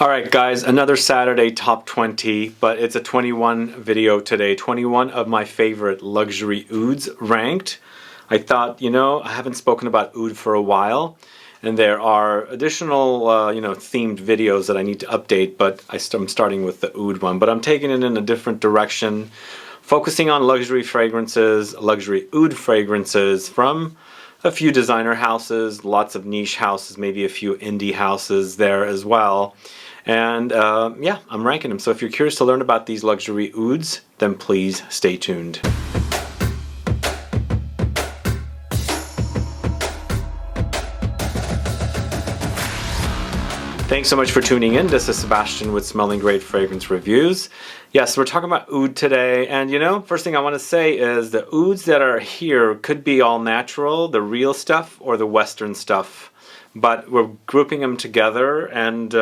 Alright guys, another Saturday top 20, but it's a 21 video today. 21 of my favorite luxury ouds ranked. I thought, I haven't spoken about oud for a while, and there are additional, themed videos that I need to update, but I'm starting with the oud one. But I'm taking it in a different direction, focusing on luxury fragrances, luxury oud fragrances from a few designer houses, lots of niche houses, maybe a few indie houses there as well. And yeah, I'm ranking them. So if you're curious to learn about these luxury ouds, then please stay tuned. Thanks so much for tuning in. This is Sebastian with Smelling Great Fragrance Reviews. Yes, we're talking about oud today, and first thing I want to say is the ouds that are here could be all natural, the real stuff, or the Western stuff, but we're grouping them together, and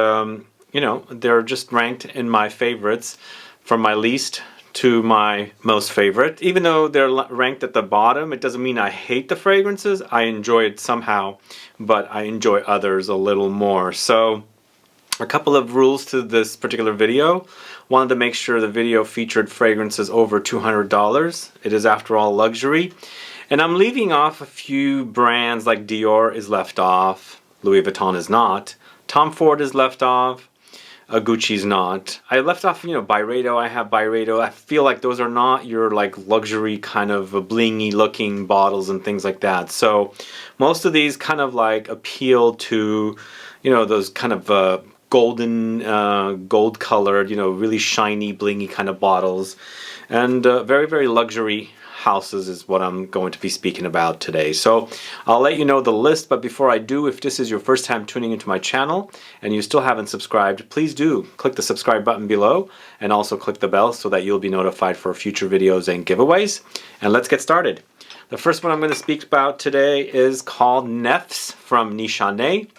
they're just ranked in my favorites from my least to my most favorite. Even though they're ranked at the bottom, it doesn't mean I hate the fragrances. I enjoy it somehow, but I enjoy others a little more. So a couple of rules to this particular video. Wanted to make sure the video featured fragrances over $200. It is, after all, luxury. And I'm leaving off a few brands, like Dior is left off, Louis Vuitton is not, Tom Ford is left off, Gucci's not. I left off, Byredo. I have Byredo. I feel like those are not your luxury kind of blingy looking bottles and things like that. So most of these kind of appeal to, those kind of golden, gold colored, really shiny, blingy kind of bottles. And very, very luxury houses is what I'm going to be speaking about today. So I'll let you know the list, but before I do, if this is your first time tuning into my channel and you still haven't subscribed, please do click the subscribe button below and also click the bell so that you'll be notified for future videos and giveaways. And let's get started. The first one I'm going to speak about today is called NEFS from NISHANE.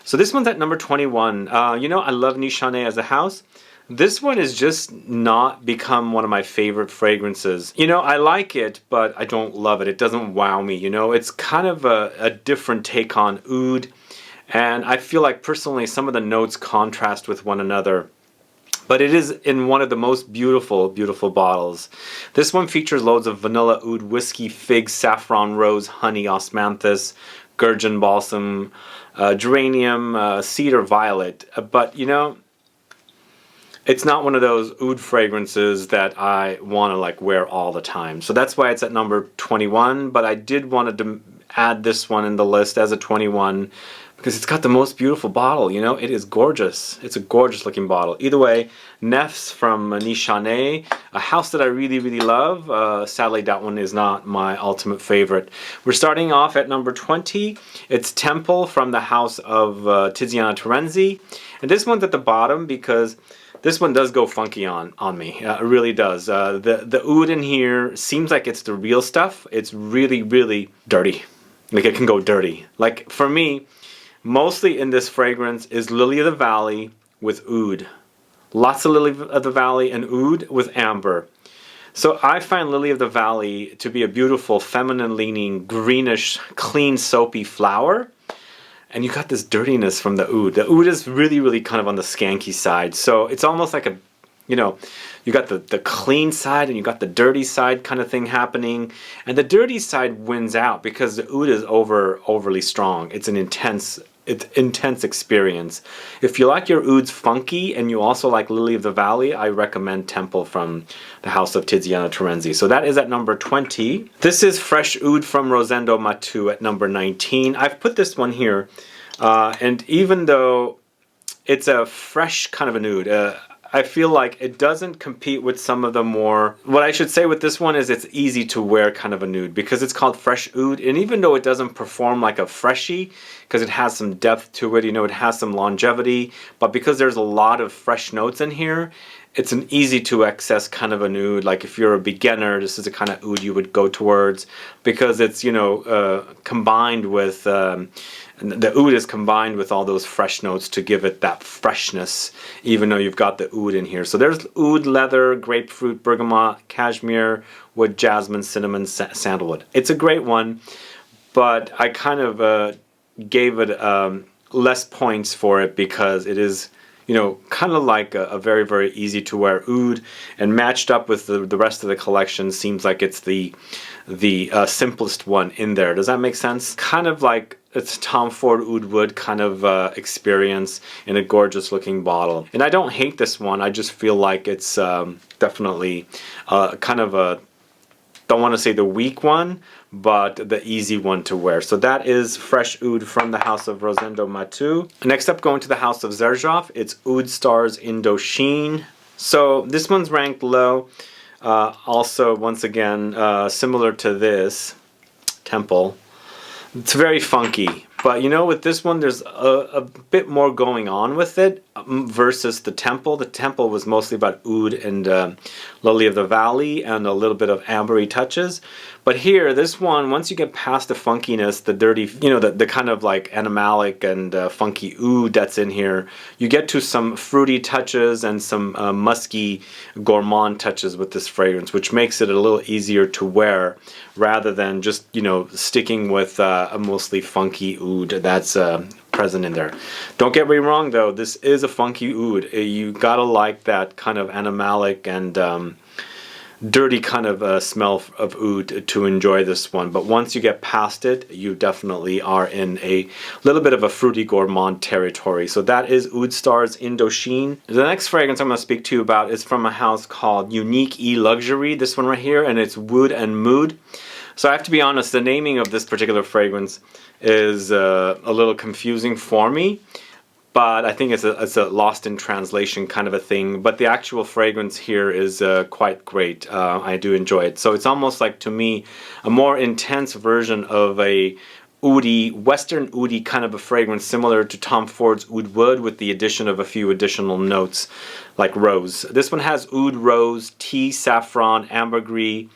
So this one's at number 21. I love NISHANE as a house. This one has just not become one of my favorite fragrances. I like it, but I don't love it. It doesn't wow me, It's kind of a different take on oud, and I feel like personally some of the notes contrast with one another. But it is in one of the most beautiful, beautiful bottles. This one features loads of vanilla oud, whiskey, fig, saffron, rose, honey, osmanthus, Gurjan balsam, geranium, cedar, violet. But it's not one of those oud fragrances that I want to wear all the time. So that's why it's at number 21. But I did want to add this one in the list as a 21 because it's got the most beautiful bottle. It is gorgeous. It's a gorgeous looking bottle. Either way, NEFS from NISHANE, a house that I really, really love. Sadly, that one is not my ultimate favorite. We're starting off at number 20. It's TEMPEL from the house of TIZIANA TERENZI. And this one's at the bottom because this one does go funky on me. It really does. The oud in here seems like it's the real stuff. It's really, really dirty. It can go dirty. For me, mostly in this fragrance is Lily of the Valley with oud. Lots of Lily of the Valley and oud with amber. So I find Lily of the Valley to be a beautiful, feminine-leaning, greenish, clean, soapy flower. And you got this dirtiness from the oud. The oud is really, really kind of on the skanky side. So it's almost like you got the clean side and you got the dirty side kind of thing happening. And the dirty side wins out because the oud is overly strong. It's an intense experience. If you like your ouds funky and you also like Lily of the Valley, I recommend TEMPEL from the house of TIZIANA TERENZI. So that is at number 20. This is Fresh Oud from ROSENDO MATEU at number 19. I've put this one here, and even though it's a fresh kind of an oud, I feel like it doesn't compete with some of the more, what I should say with this one is it's easy to wear kind of a nude because it's called Fresh Oud, and even though it doesn't perform like a freshie because it has some depth to it, it has some longevity, but because there's a lot of fresh notes in here, it's an easy to access kind of a nude. Like if you're a beginner, this is the kind of oud you would go towards because it's combined with the oud is combined with all those fresh notes to give it that freshness, even though you've got the oud in here. So there's oud, leather, grapefruit, bergamot, cashmere, wood, jasmine, cinnamon, sandalwood. It's a great one, but I kind of gave it less points for it because it is you know, kind of like a very, very easy to wear oud, and matched up with the rest of the collection seems like it's the simplest one in there. Does that make sense? Kind of like it's Tom Ford Oud Wood kind of experience in a gorgeous looking bottle. And I don't hate this one, I just feel like it's definitely kind of a, don't want to say the weak one, but the easy one to wear. So that is fresh oud from the house of Rosendo MATEU. Next up, going to the house of XERJOFF, it's Oud Stars Indochine. So this one's ranked low. Also, once again, similar to this, Temple. It's very funky. But you know, with this one, there's a bit more going on with it versus the Temple. The Temple was mostly about oud and Lily of the Valley and a little bit of ambery touches. But here, this one, once you get past the funkiness, the dirty, you know, the kind of like animalic and funky oud that's in here, you get to some fruity touches and some musky gourmand touches with this fragrance, which makes it a little easier to wear rather than just, you know, sticking with a mostly funky oud that's present in there. Don't get me wrong though, this is a funky oud. You gotta like that kind of animalic and dirty kind of smell of oud to enjoy this one. But once you get past it, you definitely are in a little bit of a fruity gourmand territory. So that is Oud Stars Indochine. The next fragrance I'm going to speak to you about is from a house called Unique E Luxury, this one right here, and it's Wood and Mood. So I have to be honest, the naming of this particular fragrance is a little confusing for me. But I think it's a lost in translation kind of a thing. But the actual fragrance here is quite great. I do enjoy it. So it's almost like, to me, a more intense version of a oudy, Western oudy kind of a fragrance, similar to Tom Ford's Oud Wood, with the addition of a few additional notes like rose. This one has oud, rose, tea, saffron, ambergris,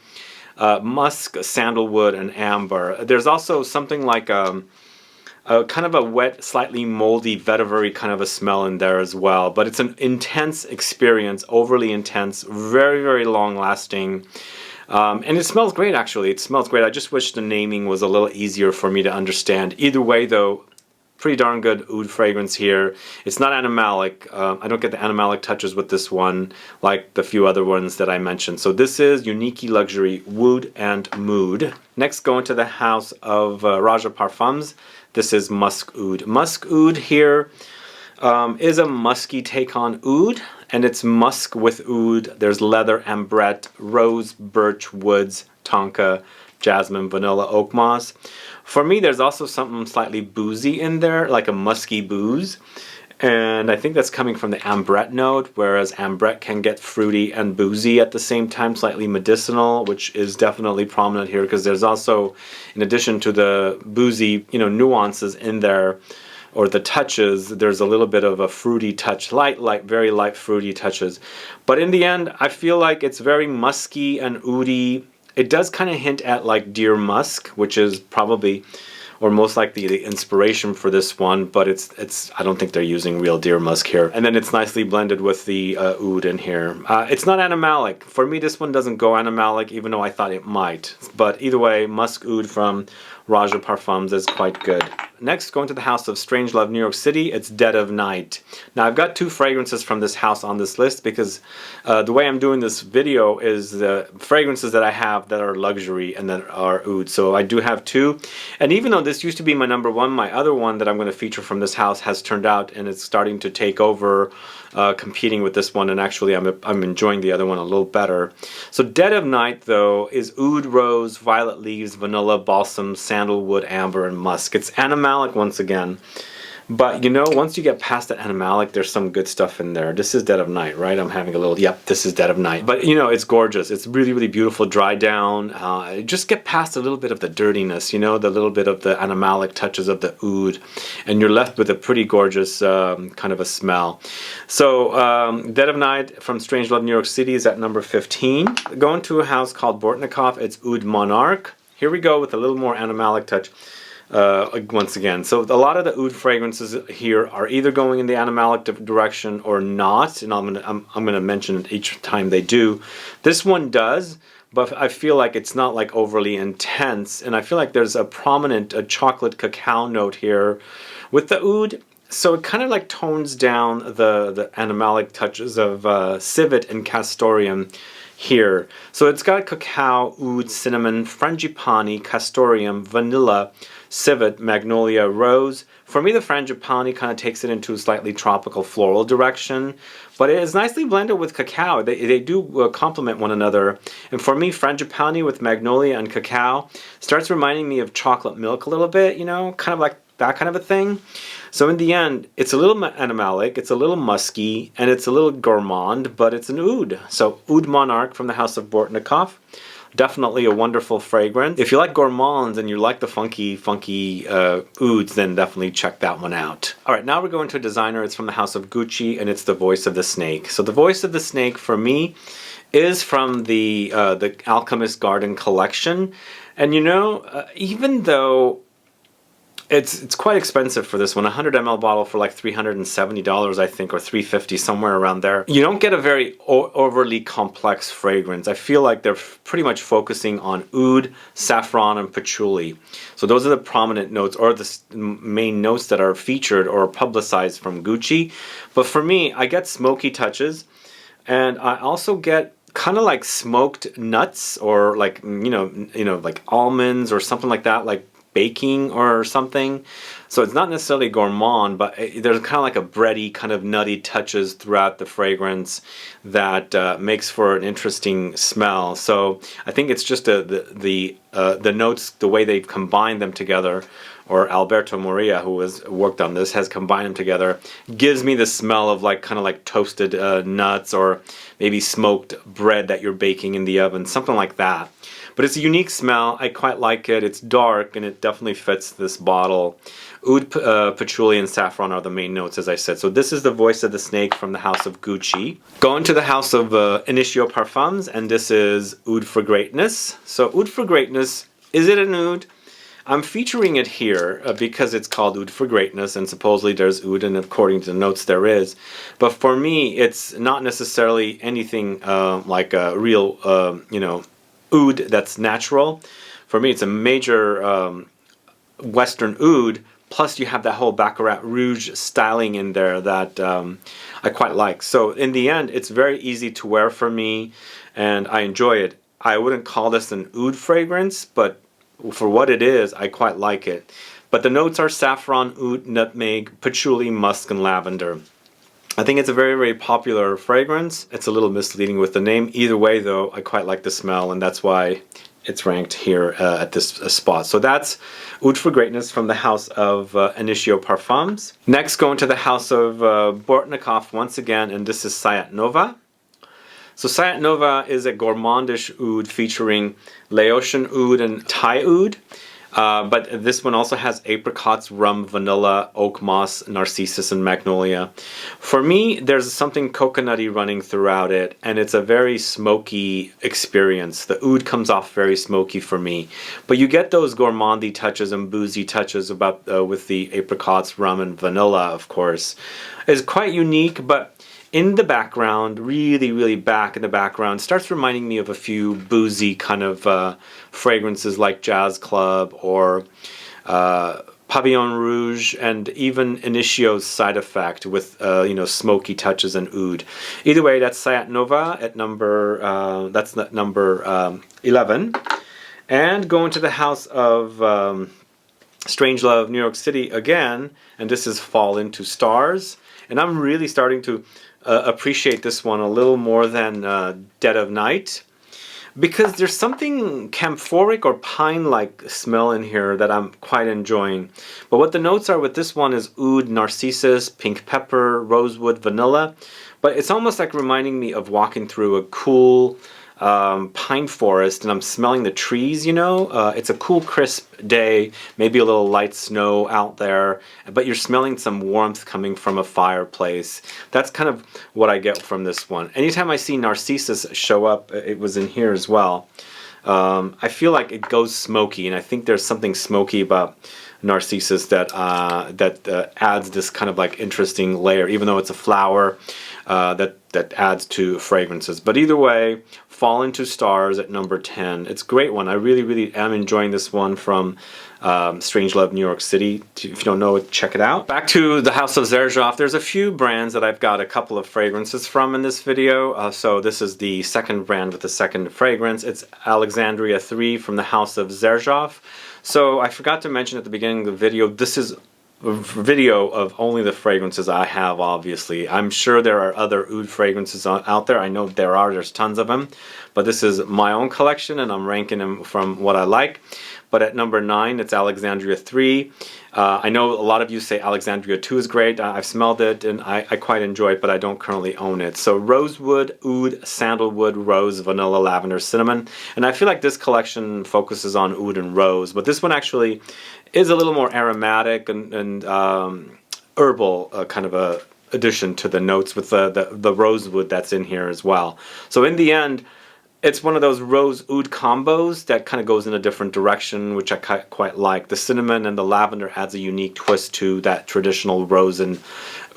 musk, sandalwood, and amber. There's also something like kind of a wet, slightly moldy, vetiver kind of a smell in there as well. But it's an intense experience, overly intense, very, very long lasting. And it smells great, actually. It smells great. I just wish the naming was a little easier for me to understand. Either way, though, pretty darn good oud fragrance here. It's not animalic. I don't get the animalic touches with this one like the few other ones that I mentioned. So this is Unique Luxury Wood and Mood. Next, going to the house of ROJA Parfums. This is Musk Oud. Musk Oud here is a musky take on oud, and it's musk with oud. There's leather, ambrette, rose, birch, woods, tonka, jasmine, vanilla, oakmoss. For me, there's also something slightly boozy in there, like a musky booze. And I think that's coming from the ambrette note, whereas ambrette can get fruity and boozy at the same time, slightly medicinal, which is definitely prominent here, because there's also, in addition to the boozy, you know, nuances in there, or the touches, there's a little bit of a fruity touch, very light fruity touches. But in the end, I feel like it's very musky and oudy. It does kind of hint at like deer musk, which is probably, or most likely, the inspiration for this one, but it's I don't think they're using real deer musk here. And then it's nicely blended with the oud in here. It's not animalic. For me, this one doesn't go animalic, even though I thought it might. But either way, Musk Oud from ROJA Parfums is quite good. Next, going to the house of Strangelove New York City, it's Dead of Night. Now, I've got two fragrances from this house on this list because the way I'm doing this video is the fragrances that I have that are luxury and that are oud. So I do have two. And even though this used to be my number one, my other one that I'm going to feature from this house has turned out and it's starting to take over, competing with this one, and actually I'm enjoying the other one a little better. So Dead of Night, though, is oud, rose, violet leaves, vanilla, balsam, sandalwood, amber, and musk. It's animalic once again. But you know, once you get past that animalic, there's some good stuff in there. This is Dead of Night, right? I'm having a little, yep, this is Dead of Night. But you know, it's gorgeous. It's really, really beautiful, dry down. Just get past a little bit of the dirtiness, you know, the little bit of the animalic touches of the oud, and you're left with a pretty gorgeous kind of a smell. So Dead of Night from Strangelove New York City is at number 15. Going to a house called Bortnikoff, it's Oud Monarch. Here we go with a little more animalic touch. Once again, so a lot of the oud fragrances here are either going in the animalic direction or not, and I'm gonna mention it each time they do. This one does, but I feel like it's not like overly intense, and I feel like there's a prominent chocolate cacao note here with the oud. So it kind of like tones down the animalic touches of civet and castoreum here. So it's got cacao, oud, cinnamon, frangipani, castoreum, vanilla, civet, magnolia, rose. For me, the frangipani kind of takes it into a slightly tropical floral direction, but it is nicely blended with cacao. They do complement one another. And for me, frangipani with magnolia and cacao starts reminding me of chocolate milk a little bit, you know, kind of like that kind of a thing. So in the end, it's a little animalic, it's a little musky, and it's a little gourmand, but it's an oud. So Oud Monarch from the house of Bortnikoff. Definitely a wonderful fragrance. If you like gourmands and you like the funky ouds, then definitely check that one out. Alright, now we're going to a designer. It's from the house of Gucci, and it's the Voice of the Snake. So the Voice of the Snake for me is from the Alchemist Garden collection. And you know, even though it's quite expensive for this one, 100 ml bottle for like $370 I think, or $350, somewhere around there. You don't get a very overly complex fragrance. I feel like they're pretty much focusing on oud, saffron, and patchouli. So those are the prominent notes, or the main notes that are featured or publicized from Gucci. But for me, I get smoky touches, and I also get kind of like smoked nuts, or like you know like almonds or something like that, like baking or something. So it's not necessarily gourmand, but there's kind of like a bready, kind of nutty touches throughout the fragrance that makes for an interesting smell. So I think it's just the notes, the way they've combined them together, or Alberto Moria, who has worked on this, has combined them together, gives me the smell of like kind of like toasted nuts, or maybe smoked bread that you're baking in the oven, something like that. But it's a unique smell. I quite like it. It's dark, and it definitely fits this bottle. Oud, patchouli, and saffron are the main notes, as I said. So this is the Voice of the Snake from the house of Gucci. Going to the house of Initio Parfums, and this is Oud for Greatness. So Oud for Greatness, is it an oud? I'm featuring it here because it's called Oud for Greatness, and supposedly there's oud, and according to the notes there is. But for me, it's not necessarily anything like a real, you know, oud that's natural. For me, it's a major Western oud, plus you have that whole Baccarat Rouge styling in there that I quite like. So in the end, it's very easy to wear for me, and I enjoy it. I wouldn't call this an oud fragrance, but for what it is, I quite like it. But the notes are saffron, oud, nutmeg, patchouli, musk, and lavender. I think it's a very, very popular fragrance. It's a little misleading with the name. Either way, though, I quite like the smell, and that's why it's ranked here at this spot. So that's Oud for Greatness from the house of Initio Parfums. Next, going to the house of Bortnikoff once again, and this is Sayat Nova. So Sayat Nova is a gourmandish oud featuring Laotian oud and Thai oud. But this one also has apricots, rum, vanilla, oak moss, narcissus, and magnolia. For me, there's something coconutty running throughout it, and it's a very smoky experience. The oud comes off very smoky for me. But you get those gourmandy touches and boozy touches with the apricots, rum, and vanilla, of course. It's quite unique, but in the background, really, really back in the background, starts reminding me of a few boozy kind of fragrances like Jazz Club or Pavillon Rouge, and even Initio's Side Effect with you know, smoky touches and oud. Either way, that's Sayat Nova at number 11. And going to the house of Strangelove, New York City again, and this is Fall Into Stars. And I'm really starting to appreciate this one a little more than Dead of Night, because there's something camphoric or pine-like smell in here that I'm quite enjoying. But what the notes are with this one is oud, narcissus, pink pepper, rosewood, vanilla. But it's almost like reminding me of walking through a cool pine forest, and I'm smelling the trees, you know. It's a cool, crisp day, maybe a little light snow out there, but you're smelling some warmth coming from a fireplace. That's kind of what I get from this one. Anytime I see narcissus show up, it was in here as well. I feel like it goes smoky, and I think there's something smoky about narcissus that adds this kind of like interesting layer, even though it's a flower. that adds to fragrances. But either way, Fall Into Stars at number 10. It's a great one. I really am enjoying this one from Strangelove, New York City. If you don't know it, check it out. Back to the House of XERJOFF. There's a few brands that I've got a couple of fragrances from in this video. So this is the second brand with the second fragrance. It's Alexandria 3 from the House of XERJOFF. So I forgot to mention at the beginning of the video, this is a video of only the fragrances I have, obviously. I'm sure there are other oud fragrances out there. I know there's tons of them. But this is my own collection and I'm ranking them from what I like. But at number 9, it's Alexandria 3. I know a lot of you say Alexandria 2 is great. I've smelled it and I quite enjoy it, but I don't currently own it. So Rosewood, Oud, Sandalwood, Rose, Vanilla, Lavender, Cinnamon. And I feel like this collection focuses on Oud and Rose, but this one actually is a little more aromatic and herbal kind of a addition to the notes with the rosewood that's in here as well. So in the end, it's one of those rose oud combos that kind of goes in a different direction, which I quite like. The cinnamon and the lavender adds a unique twist to that traditional rose and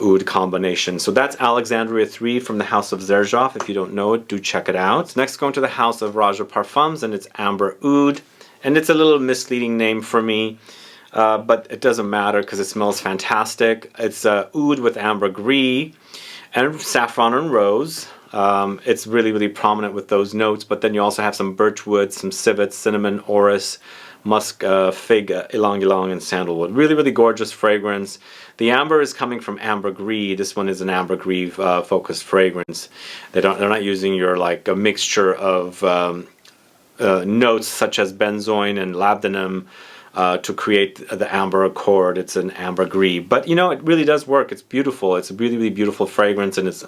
oud combination. So that's Alexandria 3 from the House of XERJOFF. If you don't know it, do check it out. Next, going to the House of ROJA Parfums, and it's Amber Oud. And it's a little misleading name for me, but it doesn't matter because it smells fantastic. It's oud with ambergris and saffron and rose. It's really prominent with those notes, but then you also have some birchwood, some civet, cinnamon, orris, musk, fig, ylang ylang, and sandalwood. Really gorgeous fragrance. The amber is coming from ambergris. This one is an ambergris focused fragrance. They're not using your like a mixture of notes such as benzoin and labdanum to create the amber accord. It's an ambergris, but you know, it really does work. It's beautiful. It's a really beautiful fragrance, and it's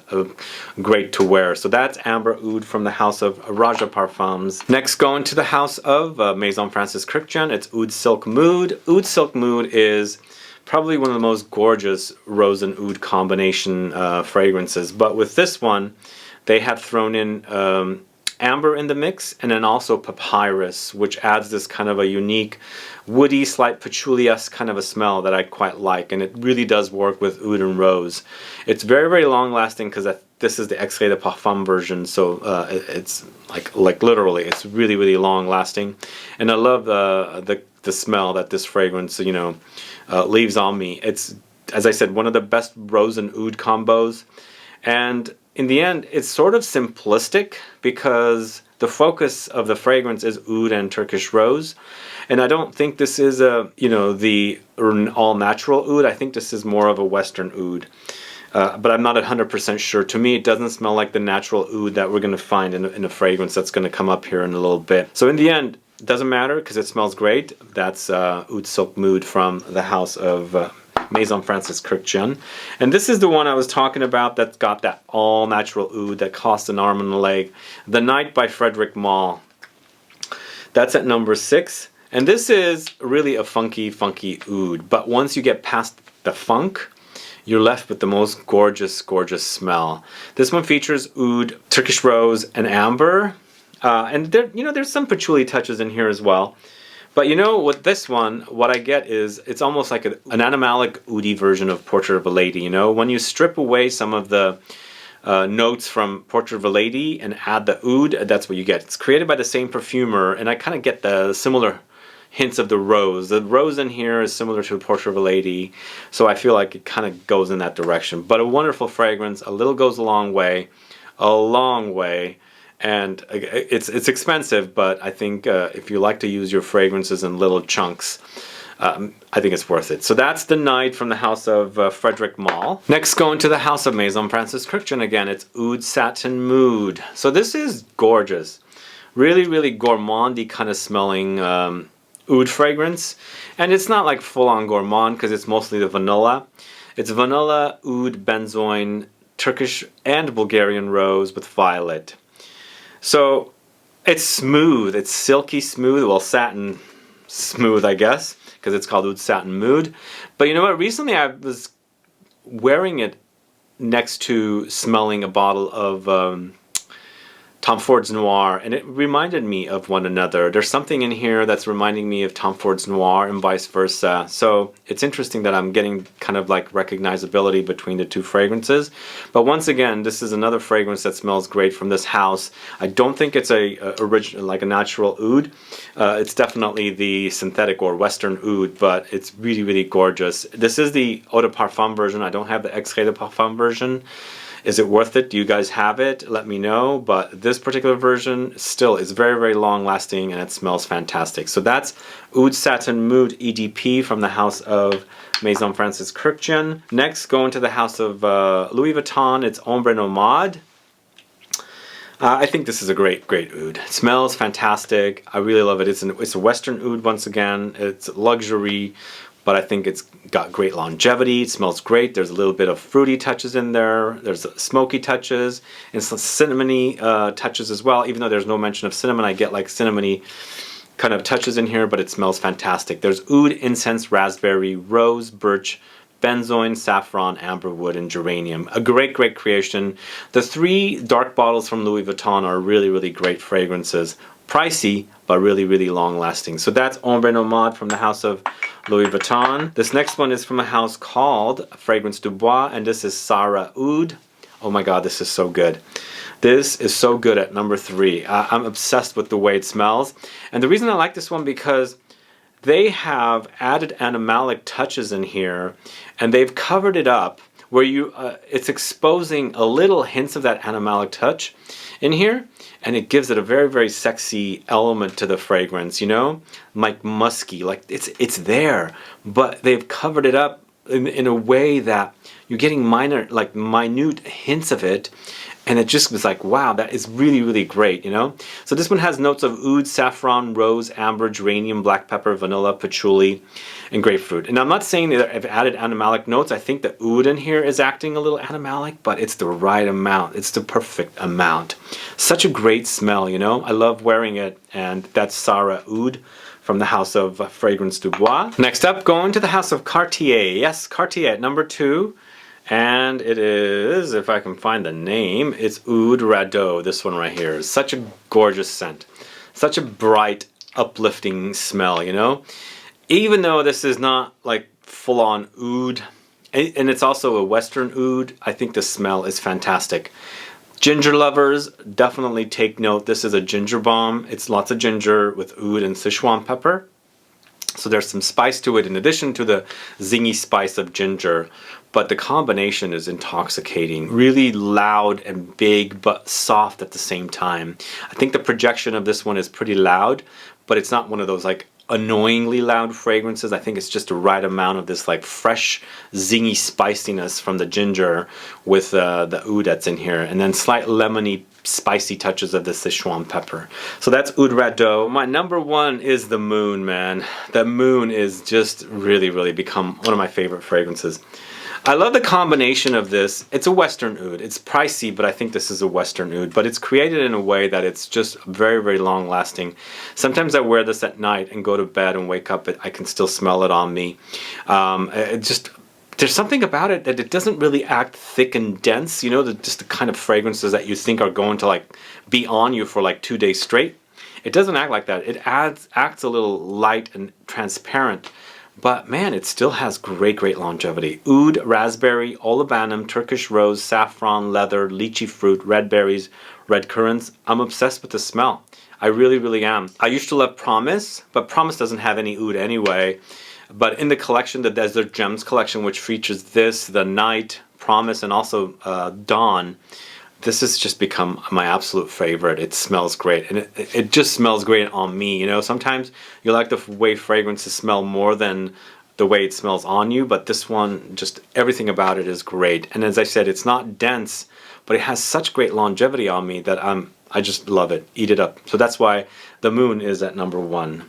great to wear. So that's Amber Oud from the House of ROJA Parfums. Next, going to the House of Maison Francis Kurkdjian, it's Oud Silk Mood. Oud Silk Mood is probably one of the most gorgeous rose and oud combination fragrances, but with this one they have thrown in amber in the mix, and then also papyrus, which adds this kind of a unique woody, slight patchouli-esque kind of a smell that I quite like, and it really does work with oud and rose. It's very long lasting because this is the Extrait de Parfum version, so it's like literally it's really long lasting, and I love the smell that this fragrance, you know, leaves on me. It's, as I said, one of the best rose and oud combos, and in the end, it's sort of simplistic because the focus of the fragrance is oud and Turkish rose, and I don't think this is the all-natural oud. I think this is more of a Western oud, but I'm not 100% sure. To me, it doesn't smell like the natural oud that we're going to find in a fragrance that's going to come up here in a little bit. So in the end, it doesn't matter because it smells great. That's Oud Silk Mood from the House of Maison Francis Kurkdjian. And this is the one I was talking about that's got that all-natural oud that costs an arm and a leg. The Night by Frederic Malle. That's at number 6. And this is really a funky oud. But once you get past the funk, you're left with the most gorgeous smell. This one features oud, Turkish rose, and amber. And there's some patchouli touches in here as well. But you know, with this one, what I get is it's almost like an animalic oudy version of Portrait of a Lady. You know, when you strip away some of the notes from Portrait of a Lady and add the oud, that's what you get. It's created by the same perfumer, and I kind of get the similar hints of the rose. The rose in here is similar to Portrait of a Lady, so I feel like it kind of goes in that direction. But a wonderful fragrance. A little goes a long way. A long way. And it's expensive, but I think if you like to use your fragrances in little chunks, I think it's worth it. So that's The Night from the House of Frederic Malle. Next, going to the House of Maison Francis Kurkdjian again, it's Oud Satin Mood. So this is gorgeous. Really gourmandy kind of smelling oud fragrance. And it's not like full-on gourmand because it's mostly the vanilla. It's vanilla, oud, benzoin, Turkish and Bulgarian rose with violet. So it's smooth, it's silky smooth, well, satin smooth, I guess, because it's called Oud Satin Mood. But you know what, recently I was wearing it next to smelling a bottle of Tom Ford's Noir, and it reminded me of one another. There's something in here that's reminding me of Tom Ford's Noir and vice versa. So it's interesting that I'm getting kind of like recognizability between the two fragrances. But once again, this is another fragrance that smells great from this house. I don't think it's a original, like a natural oud. It's definitely the synthetic or Western oud, but it's really, really gorgeous. This is the Eau de Parfum version. I don't have the Extrait de Parfum version. Is it worth it? Do you guys have it? Let me know. But this particular version still is very, very long lasting and it smells fantastic. So that's Oud Satin Mood EDP from the house of Maison Francis Kurkdjian. Next, going to the house of Louis Vuitton, it's Ombre Nomade. I think this is a great, great oud. It smells fantastic. I really love it. It's a Western oud once again. It's luxury, but I think it's got great longevity. It smells great. There's a little bit of fruity touches in there. There's smoky touches and some cinnamony touches as well. Even though there's no mention of cinnamon, I get like cinnamony kind of touches in here, but it smells fantastic. There's oud, incense, raspberry, rose, birch, benzoin, saffron, amberwood, and geranium. A great, great creation. The 3 dark bottles from Louis Vuitton are really, really great fragrances. Pricey, but really, really long lasting. So that's Ombre Nomade from the house of Louis Vuitton. This next one is from a house called Fragrance du Bois, and this is Sarah Oud. Oh my god, this is so good. This is so good at number 3. I'm obsessed with the way it smells. And the reason I like this one because they have added animalic touches in here, and they've covered it up where it's exposing a little hints of that animalic touch in here, and it gives it a very, very sexy element to the fragrance, you know, like musky, like it's there, but they've covered it up in a way that you're getting minute hints of it, and it just was like, wow, that is really, really great, you know. So this one has notes of oud, saffron, rose, amber, geranium, black pepper, vanilla, patchouli, and grapefruit. And I'm not saying that I've added animalic notes. I think the oud in here is acting a little animalic, but it's the right amount. It's the perfect amount. Such a great smell, you know. I love wearing it, and that's Sarah Oud from the house of Fragrance du Bois. Next up, going to the house of Cartier. Yes, Cartier at number 2. And it is, if I can find the name, it's Oud Radeau, this one right here. Such a gorgeous scent. Such a bright, uplifting smell, you know? Even though this is not like full-on oud, and it's also a Western oud, I think the smell is fantastic. Ginger lovers, definitely take note. This is a ginger bomb. It's lots of ginger with oud and Sichuan pepper. So there's some spice to it in addition to the zingy spice of ginger. But the combination is intoxicating. Really loud and big, but soft at the same time. I think the projection of this one is pretty loud, but it's not one of those like annoyingly loud fragrances. I think it's just the right amount of this like fresh, zingy spiciness from the ginger with the oud that's in here. And then slight lemony, spicy touches of the Sichuan pepper. So that's Oud Radeau. My number 1 is the Moon, man. The Moon is just really, really become one of my favorite fragrances. I love the combination of this. It's a Western oud. It's pricey, but I think this is a Western oud. But it's created in a way that it's just very, very long lasting. Sometimes I wear this at night and go to bed and wake up, I can still smell it on me. There's something about it that it doesn't really act thick and dense, you know, just the kind of fragrances that you think are going to like be on you for like 2 days straight. It doesn't act like that. It acts a little light and transparent. But man, it still has great, great longevity. Oud, raspberry, olibanum, Turkish rose, saffron, leather, lychee fruit, red berries, red currants. I'm obsessed with the smell. I really, really am. I used to love Promise, but Promise doesn't have any oud anyway. But in the collection, the Desert Gems collection, which features this, the Night, Promise, and also Dawn, this has just become my absolute favorite. It smells great, and it just smells great on me, you know. Sometimes you like the way fragrances smell more than the way it smells on you, but this one, just everything about it is great. And as I said, it's not dense, but it has such great longevity on me that I just love it. Eat it up. So that's why the Moon is at number 1.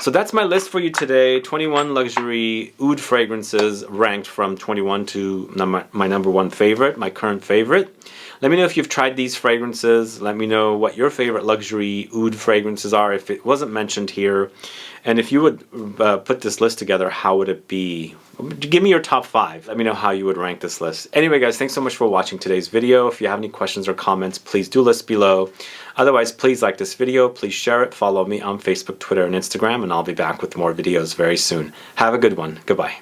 So that's my list for you today. 21 luxury oud fragrances ranked from 21 to my number 1 favorite, my current favorite. Let me know if you've tried these fragrances. Let me know what your favorite luxury oud fragrances are if it wasn't mentioned here. And if you would put this list together, how would it be? Give me your top 5. Let me know how you would rank this list. Anyway, guys, thanks so much for watching today's video. If you have any questions or comments, please do list below. Otherwise, please like this video, please share it, follow me on Facebook, Twitter, and Instagram, and I'll be back with more videos very soon. Have a good one. Goodbye.